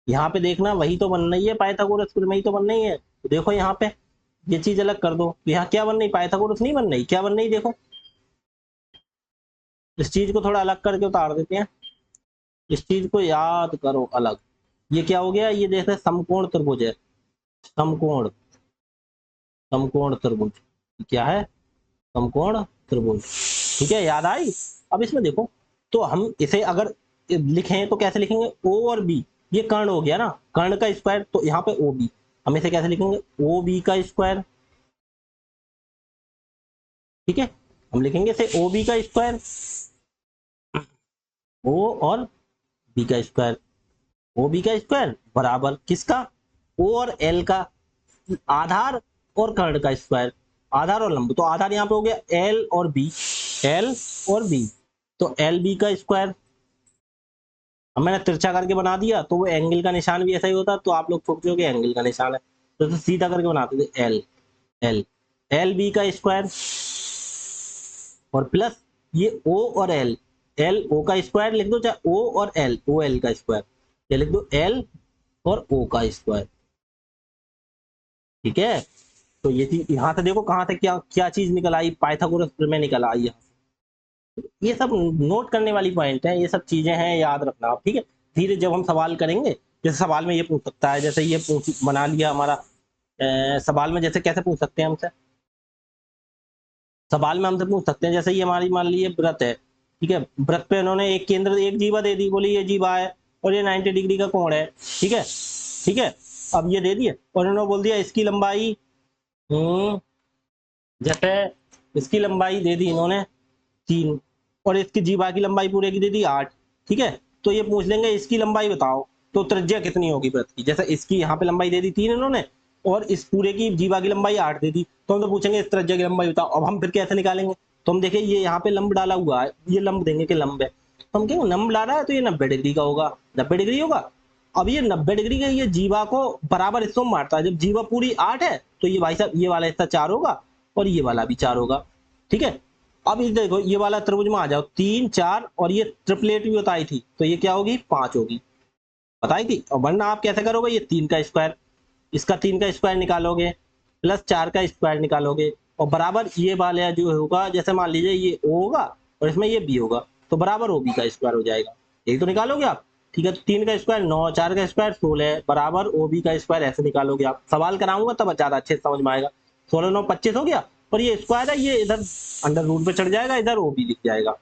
यहाँ पे देखना वही तो बन रही है, पाइथागोरस प्रमेय ही तो बन रही है, तो देखो यहाँ पे ये चीज अलग कर दो, यहाँ क्या बन रही, पाइथागोरस नहीं बन रही, क्या बन रही देखो, इस चीज को थोड़ा अलग करके उतार देते हैं, इस चीज को याद करो अलग। ये क्या हो गया, ये देखते समकोण त्रिभुज है, समकोण, समकोण त्रिभुज क्या है, समकोण त्रिभुज, ठीक है, याद आई। अब इसमें देखो, तो हम इसे अगर लिखें तो कैसे लिखेंगे, ओ और बी, ये कर्ण हो गया ना, कर्ण का स्क्वायर, तो यहाँ पे ओ बी, हम इसे कैसे लिखेंगे, ओ बी का स्क्वायर, ठीक है। हम लिखेंगे इसे ओ बी का स्क्वायर, ओ और बी का स्क्वायर, ओ बी का स्क्वायर बराबर किसका, ओ और एल का आधार और कर्ण का स्क्वायर, आधार और लंब, तो आधार यहाँ पे हो गया एल और बी, एल और बी, तो एल बी का स्क्वायर। अब मैंने तिरछा करके बना दिया तो वो एंगल का निशान भी ऐसा ही होता, तो आप लोग सोचोगे एंगल का निशान है, तो सीधा करके बनाते थे एल, एल एल बी का स्क्वायर और प्लस ये ओ और एल, एल ओ का स्क्वायर लिख दो, चाहे ओ और एल, ओ एल का स्क्वायर, ये लिख दो एल और ओ का स्क्वायर। ठीक है, तो ये चीज यहाँ से देखो कहाँ से क्या क्या चीज निकल आई, पाइथागोरस प्रमेय निकल आई। ये सब नोट करने वाली पॉइंट है, ये सब चीजें हैं, याद रखना आप। ठीक है, धीरे जब हम सवाल करेंगे, जैसे सवाल में ये पूछ सकता है, जैसे ये बना लिया हमारा सवाल में, जैसे कैसे पूछ सकते हैं हमसे, सवाल में हमसे पूछ सकते हैं, जैसे ये हमारी मान लीजिए व्रत है, ठीक है, व्रत पे उन्होंने एक केंद्र एक जीवा दे दी, बोली ये जीवा है और ये 90 डिग्री का कोण है। ठीक है, ठीक है, अब ये दे दिए और उन्होंने बोल दिया इसकी लंबाई, जैसे इसकी लंबाई दे दी इन्होंने 3 और इसकी जीवा की लंबाई पूरे की दे दी 8। ठीक है, तो ये पूछ लेंगे इसकी लंबाई बताओ, तो त्रिज्या कितनी होगी व्रत की, जैसे इसकी यहाँ पे लंबाई दे दी 3 इन्होंने और इस पूरे की जीवा की लंबाई 8 दे दी, तो हम तो पूछेंगे इस त्रिज्या की लंबाई बताओ। अब हम फिर कैसे निकालेंगे, तो हम देखें ये यहाँ पे लंब डाला हुआ है, ये लंब देंगे कि लंब है, तो हम कहेंगे लंब डाला है तो ये 90 डिग्री का होगा, 90 डिग्री होगा। अब ये 90 डिग्री का ये जीवा को बराबर हिस्सों में मारता है, जब जीवा पूरी 8 है तो ये भाई साहब ये वाला हिस्सा 4 होगा और ये वाला भी 4 होगा। ठीक है, अब ये देखो ये वाला त्रिभुज में आ जाओ, 3 4 और ये ट्रिपलेट भी बताई थी, तो ये क्या होगी 5 होगी, बताई थी। और वरना आप कैसे करोगे, ये 3 का स्क्वायर, इसका 3 का स्क्वायर निकालोगे प्लस 4 का स्क्वायर निकालोगे और बराबर ये वाला जो होगा, जैसे मान लीजिए ये ओ होगा और इसमें ये बी होगा, तो बराबर ओ बी का स्क्वायर हो जाएगा, यही तो निकालोगे आप। ठीक है, तो 3 का स्क्वायर 9, 4 का स्क्वायर 16 बराबर ओ बी का स्क्वायर, ऐसे निकालोगे आप। सवाल कराऊंगा तब ज्यादा अच्छे से समझ में आएगा। 16 9 25 हो गया और ये स्क्वायर है, ये इधर अंडर रूट पे चढ़ जाएगा, इधर ओ बी दिख जाएगा,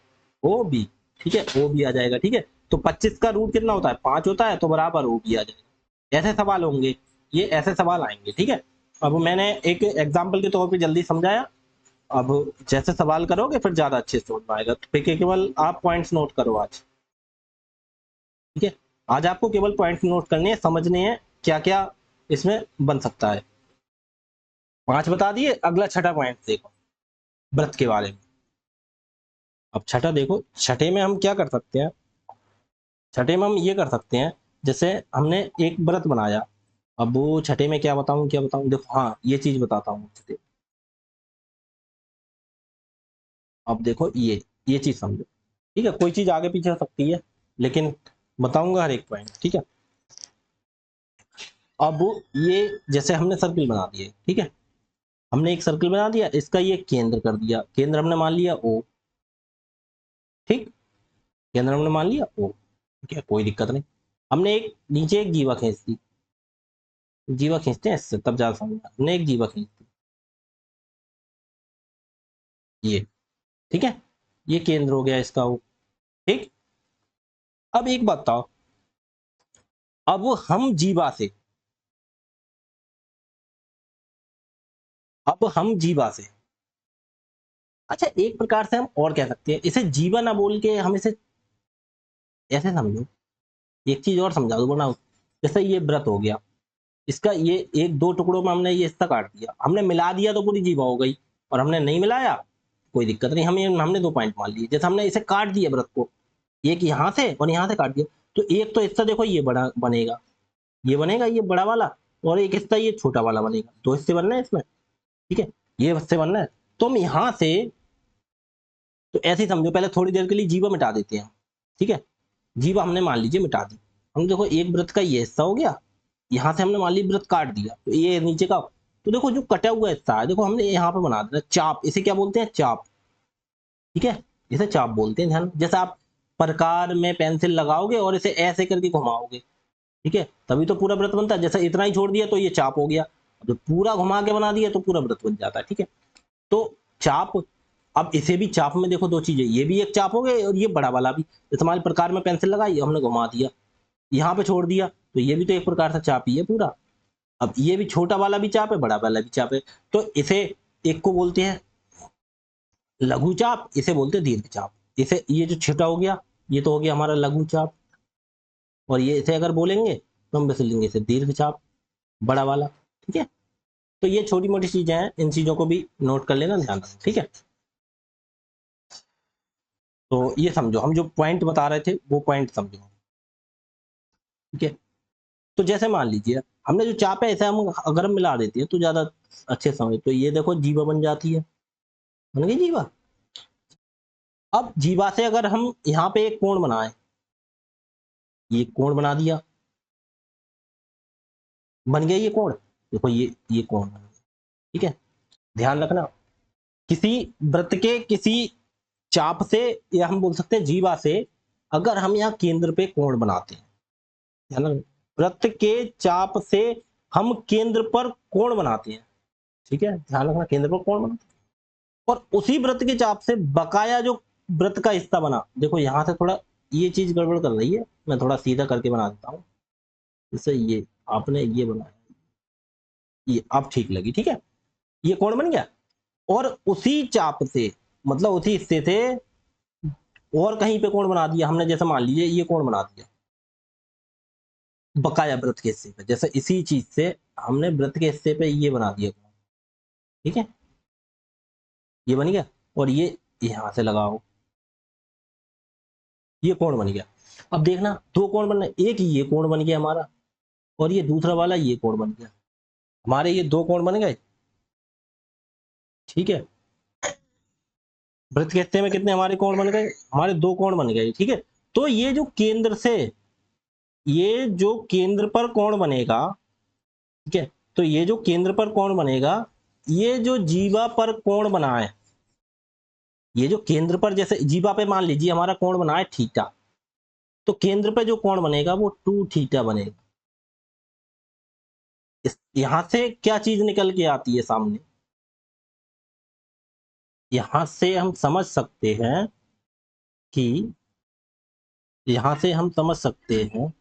ओ बी। ठीक है, ओ बी आ जाएगा। ठीक है, तो 25 का रूट कितना होता है 5 होता है, तो बराबर ओ बी आ जाएगा। ऐसे सवाल होंगे, ये ऐसे सवाल आएंगे। ठीक है, अब मैंने एक एग्जाम्पल के तौर पे जल्दी समझाया, अब जैसे सवाल करोगे फिर ज्यादा अच्छे से समझ में आएगा, तो केवल आप पॉइंट्स नोट करो आज। ठीक है, आज आपको केवल पॉइंट्स नोट करने हैं, समझने हैं क्या क्या इसमें बन सकता है। 5 बता दिए, अगला छठा पॉइंट देखो व्रत के बारे में। अब छठा देखो, छठे में हम क्या कर सकते हैं, छठे में हम ये कर सकते हैं, जैसे हमने एक व्रत बनाया, अब वो छठे में क्या बताऊं क्या बताऊं, देखो हाँ ये चीज बताता हूँ। अब देखो ये चीज समझो। ठीक है, कोई चीज आगे पीछे हो सकती है लेकिन बताऊंगा हर एक पॉइंट। ठीक है, अब ये जैसे हमने सर्किल बना दिए, ठीक है, हमने एक सर्किल बना दिया, इसका ये केंद्र कर दिया, केंद्र हमने मान लिया ओ। ठीक, केंद्र हमने मान लिया ओ, ठीक है, कोई दिक्कत नहीं। हमने एक नीचे एक जीवा खींच दी, जीवा खींचते हैं इससे तब ज्यादा समझ, हमने एक जीवा खींच दी ये। ठीक है, ये केंद्र हो गया इसका ओ। ठीक, अब एक बात बताओ, अब हम जीवा से, अब हम जीवा से, अच्छा एक प्रकार से हम और कह सकते हैं, इसे जीवा ना बोल के हम इसे ऐसे समझो, एक चीज और समझा दो बनाओ, जैसे ये व्रत हो गया, इसका ये एक दो टुकड़ों में हमने ये हिस्सा काट दिया, हमने मिला दिया तो पूरी जीवा हो गई, और हमने नहीं मिलाया कोई दिक्कत नहीं, हमने 2 पॉइंट मान लिए। जैसे हमने इसे काट दिया व्रत को, एक यहाँ से और यहाँ से काट दिया, तो एक तो हिस्सा देखो ये बड़ा बनेगा, ये बनेगा ये बड़ा वाला, और एक हिस्सा ये छोटा वाला बनेगा, 2 हिस्से बनने हैं इसमें। ठीक है, ये हिस्से बनना है, तो हम यहाँ से, तो ऐसे ही समझो, पहले थोड़ी देर के लिए जीवा मिटा देते हैं। ठीक है, जीवा हमने मान लीजिए मिटा दी, हम देखो एक व्रत का ये हिस्सा हो गया, यहाँ से हमने मान ली व्रत काट दिया, तो ये नीचे का, तो देखो जो कटा हुआ हिस्सा है, देखो हमने यहाँ पे बना दिया चाप, इसे क्या बोलते हैं चाप। ठीक है, इसे चाप बोलते हैं, ध्यान, जैसे आप प्रकार में पेंसिल लगाओगे और इसे ऐसे करके घुमाओगे, ठीक है, तभी तो पूरा व्रत बनता है। जैसे इतना ही छोड़ दिया तो ये चाप हो गया, जब पूरा घुमा के बना दिया तो पूरा व्रत बन जाता है। ठीक है, तो चाप, अब इसे भी चाप में देखो 2 चीजें, ये भी एक चाप हो गए और ये बड़ा वाला भी, जैसे हमारे प्रकार में पेंसिल लगाई हमने घुमा दिया, यहाँ पे छोड़ दिया, तो ये भी तो एक प्रकार से चाप ही है पूरा। अब ये भी छोटा वाला भी चाप है, बड़ा वाला भी चाप है, तो इसे एक को बोलते हैं लघु चाप, इसे बोलते हैं दीर्घ चाप। इसे, ये जो छोटा हो गया, ये तो हो गया हमारा लघु चाप, और ये इसे अगर बोलेंगे तो हम बस लेंगे इसे दीर्घ चाप, बड़ा वाला। ठीक है, तो ये छोटी मोटी चीजें हैं, इन चीजों को भी नोट कर लेना, ध्यान रखना। ठीक है, तो ये समझो, हम जो पॉइंट बता रहे थे वो पॉइंट समझो। ठीक है, तो जैसे मान लीजिए हमने जो चाप है, ऐसे हम अगर हम मिला देते हैं तो ज्यादा अच्छे समझ, तो ये देखो जीवा बन जाती है, बन गई जीवा। अब जीवा से अगर हम यहाँ पे एक कोण बनाए, ये कोण बना दिया, बन गया ये कोण, देखो ये कोण बन गया। ठीक है, ध्यान रखना, किसी वृत्त के किसी चाप से, या हम बोल सकते हैं जीवा से, अगर हम यहाँ केंद्र पे कोण बनाते हैं, ध्यान रखना, वृत्त के चाप से हम केंद्र पर कोण बनाते हैं। ठीक है, ध्यान रखना, केंद्र पर कोण बनाते हैं, और उसी वृत्त के चाप से बकाया जो वृत्त का हिस्सा बना, देखो यहां से थोड़ा ये चीज गड़बड़ कर रही है, मैं थोड़ा सीधा करके बना देता हूँ। जैसे ये आपने ये बनाया, ये अब ठीक लगी। ठीक है, ये कोण बन गया, और उसी चाप से, मतलब उसी हिस्से से और कहीं पे कोण बना दिया हमने, जैसे मान लीजिए ये कोण बना दिया बकाया वृत्त के हिस्से पे, जैसे इसी चीज से हमने वृत्त के हिस्से पे ये बना दिया कोण। ठीक है, ये बन गया, और ये यहां से लगाओ, ये कोण बन गया। अब देखना, दो कोण बन रहे, एक ये कोण बन गया हमारा, और ये दूसरा वाला ये कोण बन गया, हमारे ये दो कोण बन गए। ठीक है, वृत्त के हिस्से में कितने हमारे कोण बन गए, हमारे दो कोण बन गए। ठीक है, तो ये जो केंद्र से, ये जो केंद्र पर कोण बनेगा, ठीक है, तो ये जो केंद्र पर कोण बनेगा, ये जो जीवा पर कोण बना है, ये जो केंद्र पर, जैसे जीवा पे मान लीजिए हमारा कोण बना है थीटा, तो केंद्र पे जो कोण बनेगा वो 2 थीटा बनेगा। इस यहां से क्या चीज निकल के आती है सामने, यहां से हम समझ सकते हैं कि, यहां से हम समझ सकते हैं,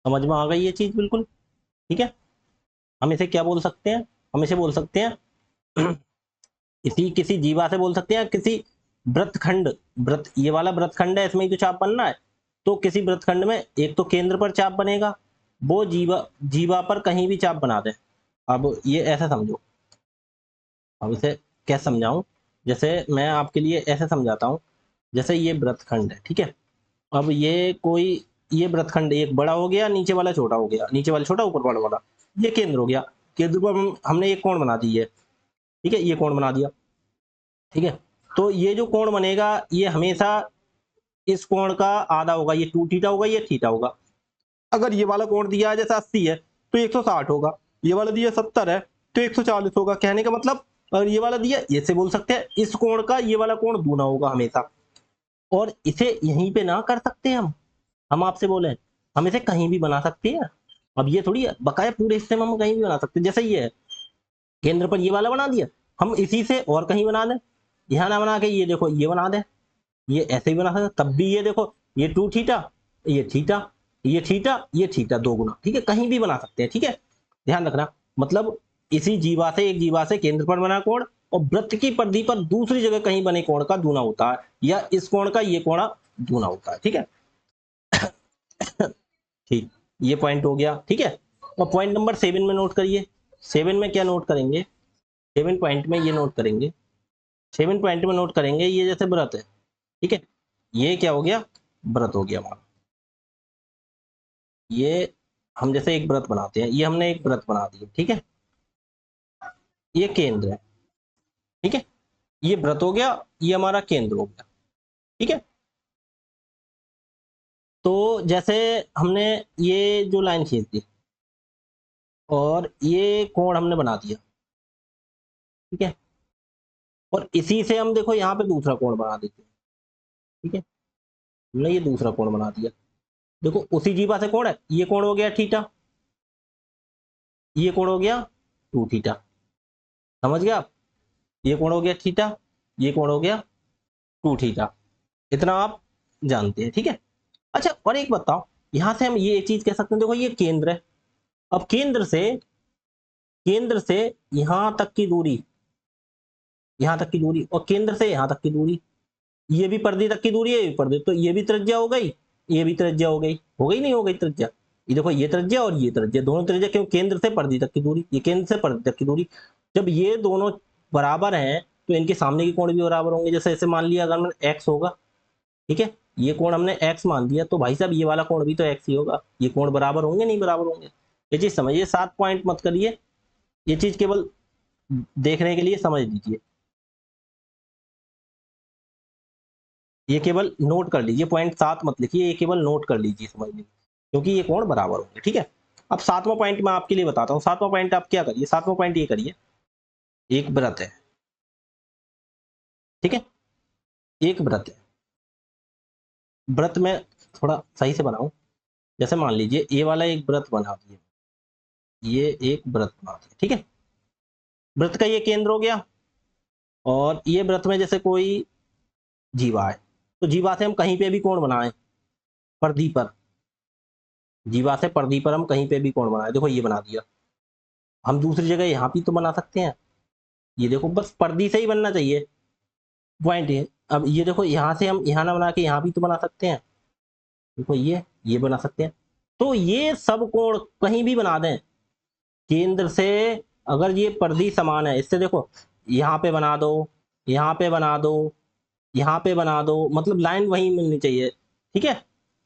समझ में आ गई ये चीज बिल्कुल। ठीक है, हम इसे क्या बोल सकते हैं, हम इसे बोल सकते हैं इसी किसी जीवा से बोल सकते हैं, किसी वृत्तखंड, वृत्त, ये वाला वृत्तखंड है, इसमें ही तो चाप बनना है, तो किसी वृत्तखंड में एक तो केंद्र पर चाप बनेगा, वो जीवा जीवा पर कहीं भी चाप बना दे। अब ये ऐसा समझो, अब इसे कैसे समझाऊं, जैसे मैं आपके लिए ऐसे समझाता हूं, जैसे ये वृत्तखंड है। ठीक है, अब ये कोई, ये वृत्तखंड एक बड़ा हो गया, नीचे वाला छोटा हो गया, नीचे वाला छोटा, ऊपर वाला बड़ा, ये केंद्र हो गया, केंद्र पर हमने एक कोण बना दी है। ठीक है, ये कोण बना दिया। ठीक है, तो ये जो कोण बनेगा, ये हमेशा इस कोण का आधा होगा, ये 2 थीटा होगा, ये थीटा होगा। अगर ये वाला कोण दिया है जैसे 80 है तो 160 होगा, ये वाला दिया 70 है तो 140 होगा। कहने का मतलब, अगर ये वाला दिया, ये से बोल सकते हैं इस कोण का ये वाला कोण दूना होगा हमेशा, और इसे यहीं पे ना कर सकते हम आपसे बोले, हम इसे कहीं भी बना सकते हैं। अब ये थोड़ी है, बकाया पूरे हिस्से में हम कहीं भी बना सकते हैं, जैसे ये है, केंद्र पर ये वाला बना दिया, हम इसी से और कहीं बना दें, यहाँ ना बना के ये देखो ये बना दें, ये ऐसे ही बना सकते, तब भी ये देखो, ये 2 थीटा, ये थीटा, ये थीटा, ये थीटा, दो गुना। ठीक है, कहीं भी बना सकते हैं। ठीक है, ध्यान रखना, मतलब इसी जीवा से, एक जीवा से केंद्र पर बना कोण, और वृत्त की परिधि पर दूसरी जगह कहीं बने कोण का दूना होता है, या इस कोण का ये कोण दूना होता है। ठीक है, ठीक, ये पॉइंट हो गया। ठीक है, और पॉइंट नंबर 7 में नोट करिए, 7 में क्या नोट करेंगे, 7 पॉइंट में ये नोट करेंगे, 7 पॉइंट में नोट करेंगे, ये जैसे व्रत है। ठीक है, ये क्या हो गया, व्रत हो गया हमारा, ये हम जैसे एक व्रत बनाते हैं, ये हमने एक व्रत बना दिया। ठीक है, ये केंद्र है। ठीक है, ये व्रत हो गया, ये हमारा केंद्र हो गया। ठीक है, तो जैसे हमने ये जो लाइन खींच दी, और ये कोण हमने बना दिया। ठीक है, और इसी से हम देखो यहाँ पे दूसरा कोण बना देते हैं। ठीक है, हमने ये दूसरा कोण बना दिया, देखो उसी जीवा से कोण है, ये कोण हो गया थीटा, ये कोण हो गया 2 थीटा, समझ गया आप, ये कोण हो गया थीटा, ये कोण हो गया 2 थीटा, इतना आप जानते हैं। ठीक है, अच्छा और एक बताओ, यहां से हम ये चीज कह सकते हैं, देखो ये केंद्र है, अब केंद्र से यहां तक की दूरी, यहाँ तक की दूरी, और केंद्र से यहाँ तक की दूरी, ये भी परिधि तक की दूरी है, ये भी परिधि, तो ये भी त्रिज्या हो गई, ये भी त्रिज्या हो गई नहीं हो गई त्रिज्या। ये देखो ये त्रिज्या और ये त्रिज्या, दोनों त्रिज्या, क्यों, केंद्र से परिधि तक की दूरी, ये केंद्र से परिधि तक की दूरी। जब ये दोनों बराबर हैं तो इनके सामने के कोण भी बराबर होंगे। जैसे ऐसे मान लिया अगर मैं एक्स होगा, ठीक है, ये कोण हमने एक्स मान दिया, तो भाई साहब ये वाला कोण भी तो एक्स ही होगा। ये कोण बराबर होंगे नहीं बराबर होंगे, ये चीज समझिए। 7 पॉइंट मत करिए, ये चीज केवल देखने के लिए समझ लीजिए, ये केवल नोट कर लीजिए। पॉइंट 7 मत लिखिए, ये केवल नोट कर लीजिए, समझ लीजिए, क्योंकि ये कोण बराबर होंगे, ठीक है। अब 7वां पॉइंट मैं आपके लिए बताता हूँ। 7वां पॉइंट आप क्या करिए, 7वां पॉइंट ये करिए, एक व्रत है, ठीक है, एक व्रत है। व्रत में थोड़ा सही से बनाऊं, जैसे मान लीजिए ये वाला एक व्रत बना दिया, ये एक व्रत बना दिया, ठीक है। व्रत का ये केंद्र हो गया, और ये व्रत में जैसे कोई जीवा है, तो जीवा से हम कहीं पे भी कोण बनाएं, परिधि पर, जीवा से परिधि पर हम कहीं पे भी कोण बनाए, देखो ये बना दिया। हम दूसरी जगह यहाँ भी तो बना सकते हैं, ये देखो बस परिधि से ही बनना चाहिए, पॉइंट ये। अब ये देखो यहाँ से हम यहाँ ना बना के यहाँ भी तो बना सकते हैं, देखो ये बना सकते हैं। तो ये सब कोण कहीं भी बना दें केंद्र से, अगर ये परिधि समान है इससे, देखो यहाँ पे बना दो, यहाँ पे बना दो, यहाँ पे बना दो, मतलब लाइन वहीं मिलनी चाहिए, ठीक है।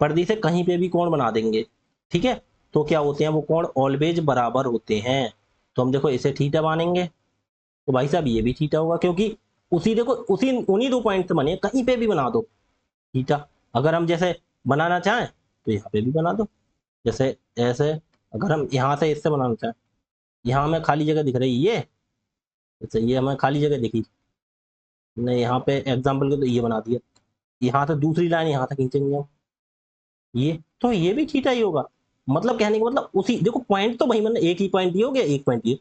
परिधि से कहीं पे भी कोण बना देंगे, ठीक है, तो क्या होते हैं वो कोण ऑलवेज बराबर होते हैं। तो हम देखो इसे थीटा मानेंगे, तो भाई साहब ये भी थीटा होगा, क्योंकि उसी, देखो उसी उन्हीं 2 पॉइंट से बने, कहीं पे भी बना दो थीटा। अगर हम जैसे बनाना चाहें तो यहाँ पे भी बना दो, जैसे ऐसे, अगर हम यहाँ से इससे बनाना चाहें, यहाँ हमें खाली जगह दिख रही है, ये जैसे ये हमें खाली जगह दिखी, हमने यहाँ पे एग्जाम्पल के तो ये बना दिया, यहाँ से दूसरी लाइन यहाँ तक खींचेंगे हम, ये तो ये भी थीटा ही होगा। मतलब कहने का मतलब उसी, देखो पॉइंट तो वही, मतलब एक ही पॉइंट ये हो गया, एक पॉइंट ये,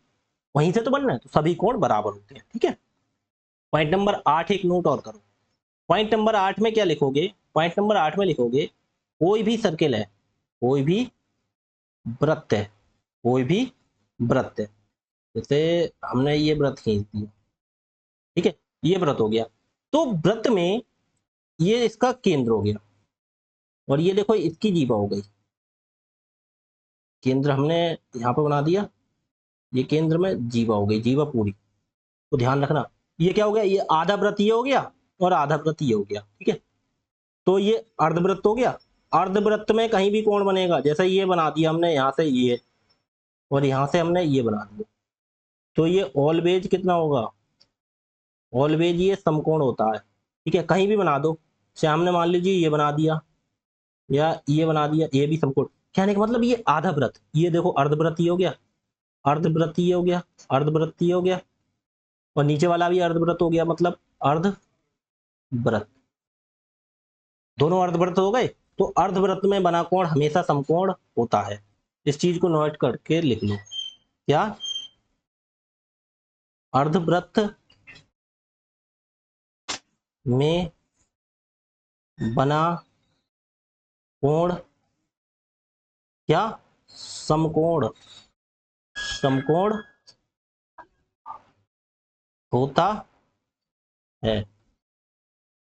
वहीं से तो बनना है, तो सभी कोण बराबर होते हैं, ठीक है। पॉइंट नंबर 8 एक नोट और करो। पॉइंट नंबर 8 में क्या लिखोगे, पॉइंट नंबर 8 में लिखोगे, कोई भी सर्किल है, कोई भी वृत्त है, कोई भी वृत्त है, जैसे हमने ये वृत्त खींच दिया, ठीक है, ये वृत्त हो गया, तो वृत्त में ये इसका केंद्र हो गया, और ये देखो इसकी जीवा हो गई, केंद्र हमने यहाँ पे बना दिया, ये केंद्र में जीवा हो गई, जीवा पूरी। तो ध्यान रखना, ये क्या हो गया, ये आधा वृत्त ये हो गया, और आधा वृत्त ये हो गया, ठीक है। तो ये अर्धवृत्त हो गया। अर्धवृत्त में कहीं भी कोण बनेगा, जैसे ये बना दिया हमने यहाँ से ये, और यहाँ से हमने ये बना दिया, तो ये ऑलवेज कितना होगा, ऑलवेज ये समकोण होता है, ठीक है। कहीं भी बना दो, चाहे हमने मान लीजिए ये बना दिया या ये बना दिया, ये भी समकोण। कहने का मतलब ये आधा वृत्त, ये देखो अर्धवृत्त ये हो गया, अर्धवृत्त ये हो गया, अर्धवृत्त ये हो गया, और नीचे वाला भी अर्धवृत्त हो गया, मतलब अर्धवृत्त, दोनों अर्धवृत्त हो गए। तो अर्धवृत्त में बना कोण हमेशा समकोण होता है, इस चीज को नोट करके लिख लो। क्या, अर्धवृत्त में बना कोण क्या, समकोण, समकोण होता है।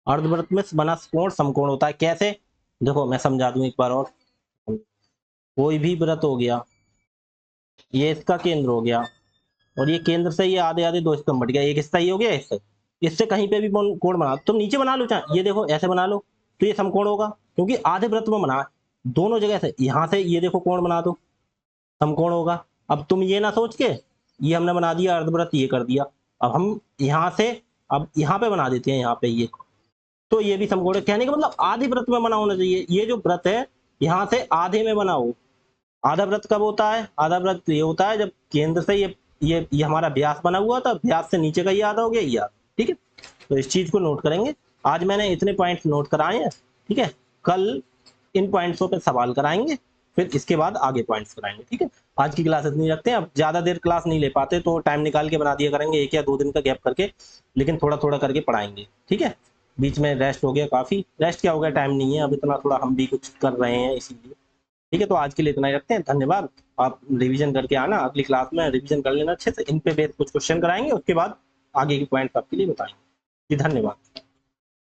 अर्धवृत्त में बना कोण समकोण होता है, कैसे, देखो मैं समझा दूं एक बार और। कोई भी वृत्त हो गया, ये इसका केंद्र हो गया, और ये केंद्र से ये आधे आधे दो हिस्सों में बट गया, एक हिस्सा ये हो गया, इससे इससे कहीं पे भी कोण बना, तुम नीचे बना लो, चाहे ये देखो ऐसे बना लो, तो ये समकोण होगा, क्योंकि आधे वृत्त में बना है, दोनों जगह से, यहाँ से ये देखो कोण बना दो, समकोण होगा। अब तुम ये ना सोच के, ये हमने बना दिया अर्धवृत्त, ये कर दिया, अब हम यहाँ से, अब यहाँ पे बना देते हैं, यहाँ पे ये, तो ये भी समकोण है। कहने का मतलब आधे वृत्त में बना होना चाहिए, ये जो वृत्त है यहाँ से आधे में बना हो। आधा वृत्त कब होता है, आधा वृत्त ये होता है जब केंद्र से ये हमारा व्यास बना हुआ था, व्यास से नीचे का ये आधा हो गया, ये आधा, ठीक है। तो इस चीज को नोट करेंगे। आज मैंने इतने पॉइंट्स नोट कराए हैं, ठीक है, कल इन पॉइंट्सों पे सवाल कराएंगे, फिर इसके बाद आगे पॉइंट्स कराएंगे, ठीक है। आज की क्लास इतनी रखते हैं, अब ज्यादा देर क्लास नहीं ले पाते तो टाइम निकाल के बना दिया करेंगे, 1 या 2 दिन का गैप करके, लेकिन थोड़ा थोड़ा करके पढ़ाएंगे, ठीक है। बीच में रेस्ट हो गया, काफी रेस्ट क्या हो गया, टाइम नहीं है अब इतना, थोड़ा हम भी कुछ कर रहे हैं इसीलिए, ठीक है। तो आज के लिए इतना ही रखते हैं, धन्यवाद। आप रिवीजन करके आना, अगली क्लास में रिवीजन कर लेना अच्छे से, इन पे बेस कुछ क्वेश्चन कराएंगे, उसके बाद आगे के पॉइंट आपके लिए बताएंगे। जी धन्यवाद।